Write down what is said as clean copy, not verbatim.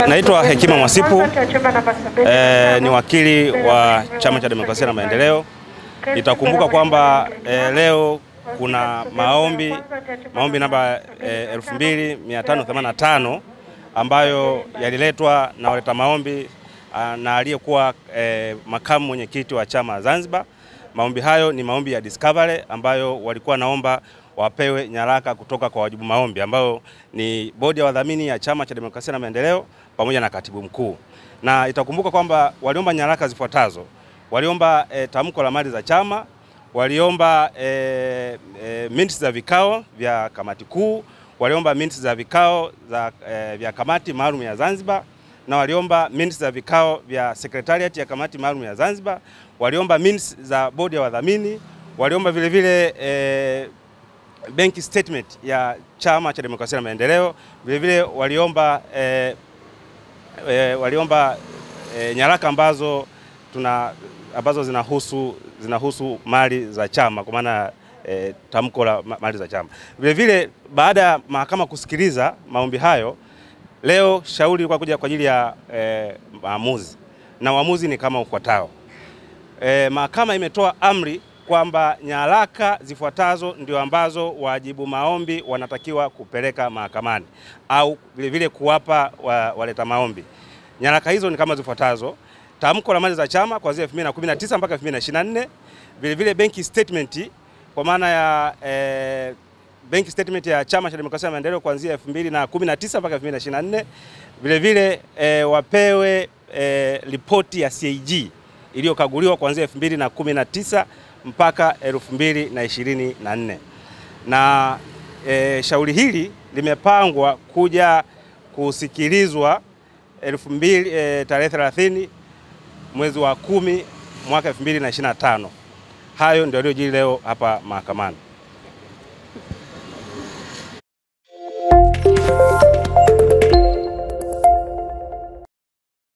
Naitwa Hekima Mwasipu, ni wakili wa Chama cha Demokrasia na Maendeleo. Itakumbuka kwamba leo kuna maombi namba 2585 ambayo yaliletwa na waleta maombi na aliyekuwa makamu mwenyekiti wa chama Zanzibar. Maombi hayo ni maombi ya discovery ambayo walikuwa naomba wapewe nyaraka kutoka kwa wajibu maombi ambao ni bodi ya wadhamini ya Chama cha Demokrasia na Maendeleo pamoja na katibu mkuu. Na itakumbuka kwamba waliomba nyaraka zifuatazo. Waliomba tamko la mali za chama, waliomba minutes za vikao vya kamati kuu, waliomba minutes za vikao vya kamati maalum ya Zanzibar, na waliomba minutes za vikao vya secretariat ya kamati maalum ya Zanzibar, waliomba minutes za bodi ya wadhamini, waliomba vile vile bank statement ya Chama cha Demokrasia na Maendeleo, vile vile waliomba nyaraka ambazo zinahusu mali za chama, kwa maana tamko la mali za chama. Vile vile baada ya mahakama kusikiliza maombi hayo, leo shauri lilikuwa kuja kwa ajili ya maamuzi, na uamuzi ni kama ufuatao. Mahakama imetoa amri kwamba nyaraka zifuatazo ndio ambazo wajibu maombi wanatakiwa kupeleka mahakamani au vile vile kuwapa waleta maombi. Nyaraka hizo ni kama zifuatazo: tamko la mali za chama kuanzia 2019 mpaka 2024, vile vile bank statement kwa maana ya bank statement ya Chama cha Demokrasia na Maendeleo kuanzia 2019 mpaka 2024, vile vile wapewe ripoti ya CAG iliyokaguliwa kuanzia 2019 mpaka 2024. Na shauri hili limepangwa kuja kusikilizwa tarehe 30 mwezi wa 10 mwaka 2025. Hayo ndio yaliyojiri leo hapa mahakamani.